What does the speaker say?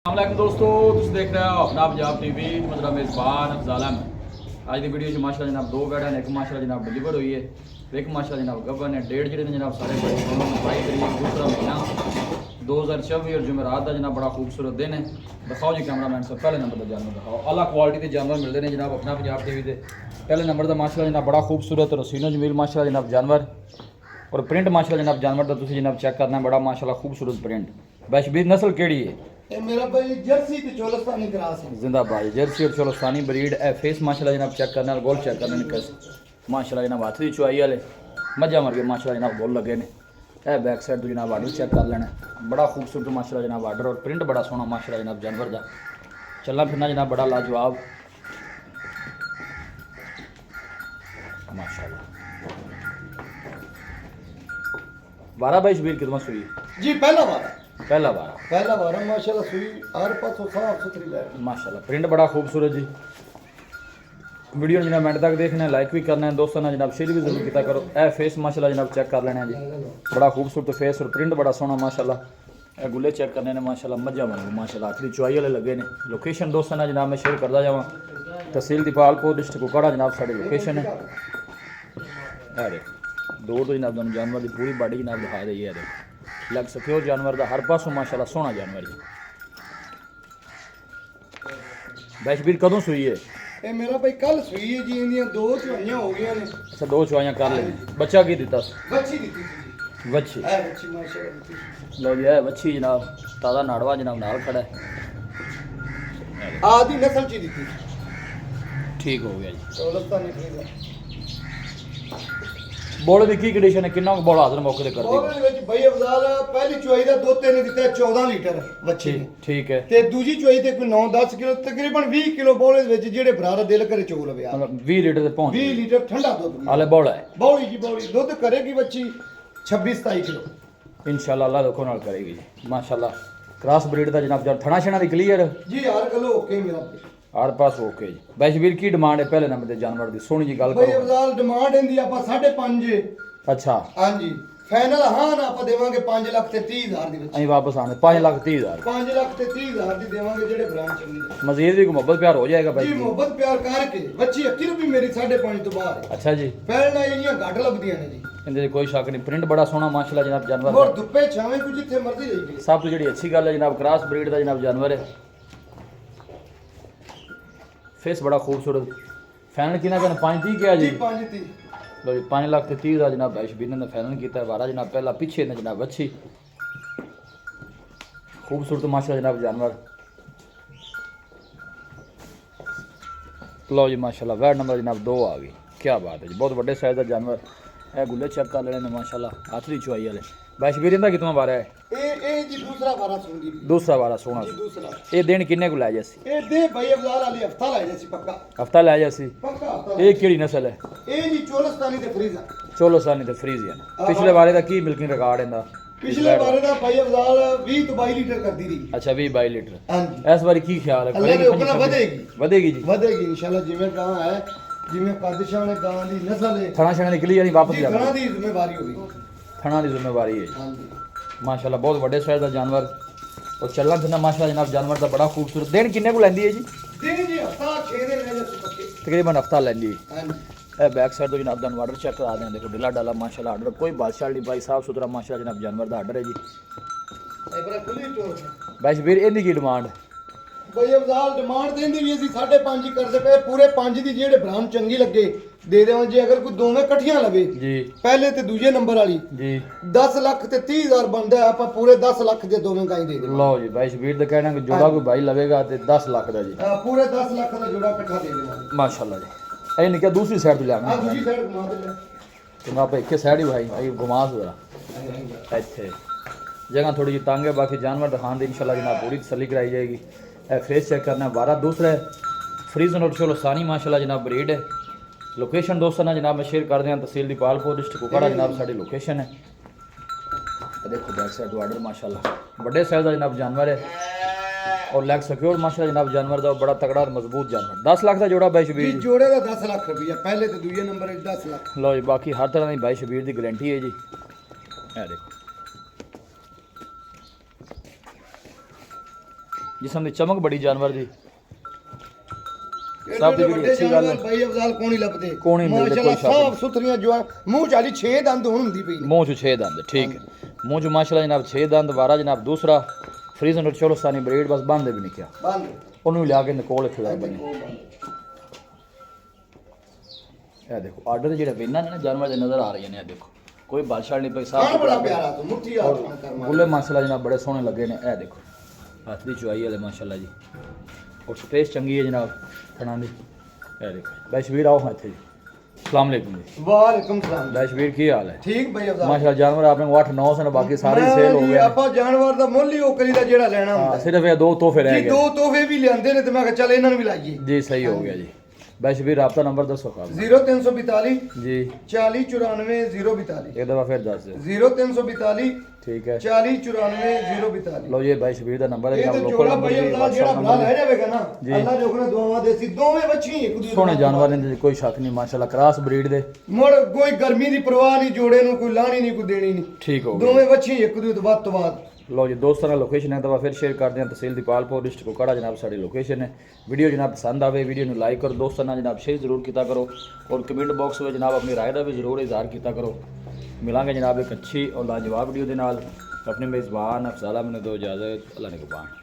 अस्सलाम दोस्तों, तुम देख रहे हो अपना पंजाब टीवी। मेरा मेज़बान अफजाल अहमद। आज की वीडियो माशाल्लाह जनाब दो बैड हैं, एक माशाल्लाह जनाब डिलीवर हुई है, एक माशाल्लाह जनाब गबन है। डेढ़ जो जनाब सारे बड़े दोनों में 22 तारीख दूसरा महीना 2024 और जुमेरात का जनाब बड़ा खूबसूरत दिन है। दिखाओ जी कैमरा मैन सब पहले नंबर का जानवर दिखाओ। अला क्वालिटी के जानवर मिलते हैं जनाब अपना पंजाब टीवी से। पहले नंबर का माशाल्लाह जनाब बड़ा खूबसूरत रसीनो जमील माशाल्लाह जनाब जानवर और प्रिंट माशाल्लाह जनाब जानवर का तुम जनाब चेक करना बड़ा माशाल्लाह खूबसूरत प्रिंट। बैशबीर नस्ल केड़ी है? मेरा भाई जर्सी ते चोलस्तानी क्रॉस है। जिंदाबाद जर्सी और चोलस्तानी ब्रीड है। फेस माशाल्लाह जनाब चेक करना गोल चेक करने कैसे माशाल्लाह जनाब हाथ की चुआई वाले मजा मर गए माशाल्लाह जनाब गोल लगे ने। ए बैक साइड तो जनाब आर्डर चेक कर लेना, बड़ा खूबसूरत माशाल्लाह जनाब आर्डर और प्रिंट बड़ा सोहना माशाल्लाह जनाब जानवर का चलना फिरना जनाब बड़ा लाजवाब माशाल्लाह। 12 बाईस बीर कितना सुई जी पहला बार माशाल्लाह सुई हर पासों साफ सुथरी ले माशाल्लाह। प्रिंट बड़ा खूबसूरत जी। वीडियो जनाब एंड तक देखना है, लाइक भी करना है दोस्तों ने जनाब, शेयर भी जरूर किया करो। ए फेस माशाल्लाह जनाब चेक कर लेना है जी, बड़ा खूबसूरत फेस और प्रिंट बड़ा सोहना माशाल्लाह। ए गुले चेक करने ने माशाल्लाह मजा मन माशाल्लाह आखिरी चुआई वाले लगे ने। लोकेशन दोस्तों ने जनाब मैं शेयर करता जावा, तहसील दीपालपुर डिस्ट्रिक्ट कुकड़ा जनाब साड़ी लोकेशन है। अरे दो तो जनाब जानवर की पूरी बॉडी जनाब दिखा रही है, लग सके जानवर का हर पासों माशाल्लाह सोहना जानवर जी। बैशबीर कदों सुई है? ए मेरा भाई कल सुई है जी, इंदियां दो चुआइयां हो गई ने। अच्छा दो चुआइयां कर ली, बच्चा की दिता? बच्ची दी थी वच्छी। ए बच्ची माशाल्लाह दी। लो जी है वच्छी जनाब, ताज़ा नाड़वा जनाब नाल खड़ा है। आदि नस्ल ची दी थी, ठीक हो गया जी। चोलस्तानी क्रॉस बोल की कंडीशन है, कितना बोल हाजिर मौके ते कर दी? ਉਹਦੇ ਵਿੱਚ ਬਈ ਅਫਜ਼ਾਲ ਪਹਿਲੀ ਚੁਆਈ ਦਾ ਦੁੱਧ ਨੇ ਦਿੱਤਾ 14 ਲੀਟਰ ਬੱਚੇ ਨੇ, ठीक है। ਤੇ ਦੂਜੀ ਚੁਆਈ ਤੇ ਕੋਈ 9-10 ਕਿਲੋ ਤਕਰੀਬਨ 20 ਕਿਲੋ ਬੋਲੇ ਦੇ ਵਿੱਚ ਜਿਹੜੇ ਭਰਾ ਦਿਲ ਕਰੇ ਚੋ ਲਵੇ ਆ। मतलब 20 लीटर से पहुंच 20 ਲੀਟਰ ਠੰਡਾ ਦੁੱਧ हाले बोला है ਬੌਲੀ ਜੀ ਬੌਲੀ ਦੁੱਧ ਕਰੇਗੀ ਬੱਚੀ 26-27 ਕਿਲੋ। इंशाल्लाह अल्लाह देखो नाल करेगी जी माशाल्लाह। क्रॉस ब्रीड का जनाब जब थना छना दी क्लियर जी हर किलो ओके मेरा हर पास ओके जी। बैशबीर की डिमांड है पहले नंबर ते जानवर दी? सोहनी जी गल ਬਈ करो। ਅਫਜ਼ਾਲ ਡਿਮਾਂਡ ਇਹਦੀ ਆਪਾਂ 5.5 अच्छा ਹਾਂਜੀ ਫਾਈਨਲ ਹਾਂ ਨਾ ਆਪਾਂ ਦੇਵਾਂਗੇ 5 ਲੱਖ ਤੇ 30 ਹਜ਼ਾਰ ਦੀ ਵਿੱਚ। अं वापस आने 5 लाख 30 हज़ार 5 ਲੱਖ ਤੇ 30 ਹਜ਼ਾਰ ਦੀ ਦੇਵਾਂਗੇ ਜਿਹੜੇ ਬ੍ਰਾਂਚ ਚੰਗੀ मजीद भी मोहब्बत प्यार हो जाएगा ਜੀ भाई। ਮੁਹੱਬਤ ਪਿਆਰ ਕਰਕੇ ਬੱਚੀ ਅੱਕੀ ਨੂੰ ਵੀ ਮੇਰੀ 5.5 ਤੋਂ ਬਾਹਰ ਹੈ। अच्छा जी, ਪਹਿਲਾਂ ਇਹਦੀਆਂ ਘੱਟ ਲੱਭਦੀਆਂ ਨੇ ਜੀ। इनके कोई शक नहीं, प्रिंट बड़ा सोहना माशाल्लाह जनाब जानवर ਹੋਰ दा। ਧੁੱਪੇ ਛਾਵੇਂ ਕੋ ਜਿੱਥੇ ਮਰਜ਼ੀ ਰਹੀ ਗਈ। सब तो जी अच्छी गल है जनाब क्रॉस ब्रीड का जनाब जानवर है। फेस बड़ा खूबसूरत। फाइनल कितना कहना 5 क्या ਜੀ जी? 5-30 लो जी 5 लाख 30 हज़ार जनाब बैशबीर ने फाइनल किया है। वारा जनाब पहला पीछे ने जनाब अच्छी खूबसूरत माशाल्लाह जनाब जानवर। लो जी माशाल्लाह वैट नंबर जनाब 2 आ गई, क्या बात है जी, बहुत बड़े साइज का जानवर है। गुले चेक कर लेने माशाल्लाह आखिरी चुआई वाले। बैशबीर इनका कितना बारा है? ਇਹ ਜੀ ਦੂਸਰਾ ਵਾਰਾ ਸੁਣਦੀ ਵੀ दूसरा बारा सोना। ਜੀ ਦੂਸਰਾ ये दिन किन्ने को लै जासी? ਇਹ ਦੇ ਭਾਈ ਅਫਜ਼ਾਲ ਵਾਲੀ ਹਫਤਾ ਲਾਈ ਜੈਸੀ ਪੱਕਾ हफ्ता लै जासी। ਪੱਕਾ ਹਫਤਾ ये केड़ी नस्ल है? ਇਹ ਜੀ ਚੋਲਸਤਾਨੀ ਤੇ ਫਰੀਜ਼ਾ। चोलोसानी ते फ्रीजियन। पिछले बारे का की मिल्किंग रिकॉर्ड इंदा? ਪਿਛਲੇ ਬਾਰੇ ਦਾ ਭਾਈ ਅਫਜ਼ਾਲ 20 ਤੋਂ 22 ਲੀਟਰ ਕਰਦੀ ਰਹੀ। अच्छा 20-22 लीटर। ਹਾਂਜੀ इस बारी की ख्याल है? ਅੱਲਾ ਦੇ ਹੁਕਮ ਨਾਲ ਵਧੇਗੀ ਵਧੇਗੀ ਜੀ। ਵਧੇਗੀ ਇਨਸ਼ਾਅੱਲਾ। ਜਿਵੇਂ ਗਾਂ ਹੈ, ਜਿਵੇਂ ਕਾਦਿਸ਼ਾਂ ਨੇ ਗਾਂ ਦੀ ਨਸਲ ਹੈ ਥਣਾ ਛਣਾ ਨਿਕਲੀ ਜਾਨੀ ਵਾਪਸ ਜੀ, ਜਾਣਾ, ਗਾਂ ਦੀ ਜ਼ਿੰਮੇਵਾਰੀ ਹੋਗੀ। ਥਣਾ ਦੀ ਜ਼ਿੰਮੇਵਾਰੀ ਹੈ ਹਾਂਜੀ माशाल्लाह। बहुत बड़े साइज का जानवर और चलना फिरना माशाल्लाह जनाब जानवर का बड़ा खूबसूरत। दिन किन्ने को लैंदी है जी? दिन जी हफ्ता 6 दिन रह जैसे पक्के। तकरीबन हफ्ता लैंदी है। ਹਾਂਜੀ ए बैक साइड तो जनाब दान वाटर चेक करा दें, देखो डिला डाला माशाल्लाह आर्डर कोई बादशाह नहीं भाई, साफ सुथरा माशाल्लाह जनाब जानवर का आर्डर है जी। ਇਹ ਬੜਾ ਖੁੱਲੀ ਚੋਰ ਹੈ बैशबीर इनकी की डिमांड? ਬਈ ਅਫਜ਼ਾਲ ਡਿਮਾਂਡ ਦੇਂਦੀ ਵੀ ਅਸੀਂ 5.5 ਹੀ ਕਰਦੇ ਪਏ, ਪੂਰੇ 5 ਦੀ ਜਿਹੜੇ ਬ੍ਰਾਂਡ ਚੰਗੀ ਲੱਗੇ ਦੇ ਦੇਵਾਂ। ਜੇ ਅਗਰ ਕੋਈ ਦੋਵੇਂ ਇਕੱਠੀਆਂ ਲਵੇ जी ਪਹਿਲੇ ਤੇ ਦੂਜੇ ਨੰਬਰ ਵਾਲੀ जी 10 ਲੱਖ ਤੇ 30 ਹਜ਼ਾਰ ਬਣਦਾ ਹੈ, ਆਪਾਂ ਪੂਰੇ 10 ਲੱਖ ਦੇ ਦੋਵੇਂ ਗਾਈ ਦੇ ਦੇਵਾਂ। लो जी बैशबीर का कहना कि जोड़ा कोई भाई लगेगा तो 10 लाख का जी ਪੂਰੇ 10 ਲੱਖ ਦਾ ਜੋੜਾ ਇਕੱਠਾ ਦੇ ਦੇਵਾਂਗੇ। माशाल्लाह जी। ए निकल दूसरी साइड तो ਆ लिया ਦੂਜੀ ਸਾਈਡ ਘੁਮਾ ਦੇ तो आप एक साइड ही भाई आई घुमा जरा ਇੱਥੇ जगह थोड़ी जी तंग है, बाकी जानवर दिखाने दी इंशाल्लाह जनाब पूरी तसल्ली कराई जाएगी। फेस चेक करना है। 12 दूसरा है फ्रीजन और चोलोसानी माशाल्लाह जनाब ब्रीड है। लोकेशन दोस्तों ना जनाब मैं शेयर कर दें, तहसील दीपालपुर डिस्ट्रिक्ट कुकड़ा जनाब साड़ी लोकेशन है। देखो बैक साइड ऑर्डर माशाल्लाह बड़े साइज का जनाब जानवर है और लेग सिक्योर माशाल्लाह जनाब जानवर का बड़ा तगड़ा और मजबूत जानवर। 10 लाख का जोड़ा ਜੀ बैशबीर। ਜੋੜੇ ਦਾ 10 ਲੱਖ ਰੁਪਈਆ, ਪਹਿਲੇ ਤੇ ਦੂਜੇ ਨੰਬਰ 'ਤੇ 10 ਲੱਖ। लो जी बाकी हर तरह की बैशबीर की गारंटी है जी। ये देखो जिसम की चमक बड़ी जानवर दी सब सब दी बड़ी अच्छी गल है। भाई अफजाल कोणी लभदे कोणी मिलदे, कोई शक साफ सुथरियां जवान मूंह चाली 6 दंद हुन हुंदी पई मुंह चो 6 दंद ठीक है मुंह चो माशाल्लाह जनाब 6 दंद वारा जनाब दूसरा फ्रीजन और चोलोस्तानी ब्रीड बस बंद भी नहीं किया बंद ਉਹਨੂੰ ਲਿਆ ਕੇ ਨਕੋਲ ਖਿਲਾ ਬਣੀ ਇਹ ਦੇਖੋ ਆਰਡਰ ਜਿਹੜੇ ਵੇਨਾਂ ਨੇ ਨਾ ਜਾਨਵਰ ਦੇ ਨਜ਼ਰ ਆ ਰਹੀਆਂ ਨੇ ਇਹ ਦੇਖੋ ਕੋਈ ਬਾਦਸ਼ਾਹ ਨਹੀਂ ਪਈ ਖਾਣ ਸਾਫ ਬੜਾ ਪਿਆਰਾ ਤੂੰ ਮੁੱਠੀ ਆ ਕਰ ਮਾਰ ਗੁੱਲੇ ਮਾਸ਼ਾਅੱਲਾ ਜਨਾਬ ਬੜੇ ਸੋਹਣੇ ਲੱਗੇ ਨੇ ਇਹ ਦੇਖੋ ਹੱਥ ਦੀ ਚੁਆਈ ਵਾਲੇ ਮਾਸ਼ਾਅੱਲਾ ਜੀ ਔਰ ਸਪੇਸ ਚੰਗੀ ਹੈ ਜਨਾਬ ਥਣਾ ਦੀ ਇਹ ਦੇਖੋ ਬੈਸ਼ਵੀਰ ਆਓ ਇੱਥੇ ਜੀ अस्सलाम वालेकुम जी वालेकुम सलाम बशवीर की हाल है ठीक भाई अफजाल माशाल्लाह जानवर आपने 8 9 सन बाकी सारे सेल हो गए ਆਪਾਂ ਜਾਨਵਰ ਦਾ ਮੁੱਲ ਹੀ ਉਹ ਕਰੀਦਾ ਜਿਹੜਾ ਲੈਣਾ ਹੁੰਦਾ सिर्फ ये 2 तोहफे रह ਜੀ गए ਦੋ ਤੋਹਫੇ ਵੀ ਲਿਆਂਦੇ ਨੇ ਤੇ ਮੈਂ ਕਿਹਾ ਚੱਲ ਇਹਨਾਂ ਨੂੰ ਵੀ ਲਾਈਏ जी सही हो गया जी बशवीर आपका नंबर दसो खाब 0342 जी 40 94 042 एक दफा फिर दस दो 0342 ठीक है 40 94 042 लो ये बशवीर का नंबर है ਇਹ ਤੇ लोकल ਜੋੜਾ नंबर ਭਾਈ जी ਅਫਜ਼ਾਲ ਜਿਹੜਾ WhatsApp ਭਰਾ नंबर ਲੈ ਜਾਵੇਗਾ ਨਾ ਜੀ। ਅੱਲਾ ਜੋ ਕਰੇ ਦੁਆਵਾਂ ਦੇਸੀ ਦੋਵੇਂ ਬੱਚੀ ਇੱਕ ਦੂਜੇ सोने जानवर ने कोई शक नहीं माशाल्लाह क्रॉस ब्रीड दे ਮੁੜ ਕੋਈ ਗਰਮੀ ਦੀ ਪਰਵਾਹ ਨਹੀਂ ਜੋੜੇ ਨੂੰ ਕੋਈ ਲਾਣੀ ਨਹੀਂ ਕੋਈ ਦੇਣੀ ਨਹੀਂ ठीक हो गया ਦੋਵੇਂ ਬੱਚੀ ਇੱਕ ਦੂਜੇ ਤੋਂ ਵੱਧ ਤੋਂ ਵੱਧ लो जी दोस्तों ने लोकेशन है दफा फिर शेयर कर दें तहसील दीपालपुर डिस्ट्रिक्ट कोकड़ा जनाब साड़ी लोकेशन है वीडियो जनाब पसंद आवे वीडियो ਨੂੰ लाइक करो दोस्तों ने जनाब शेयर जरूर किया करो और कमेंट बॉक्स में जनाब अपनी राय का भी जरूर इजहार किया करो मिलांगे जनाब एक अच्छी और लाजवाब वीडियो के नाल अपने मेज़बान अफजाल अहमद ने दो इजाज़त अल्लाह ने कुर्बान।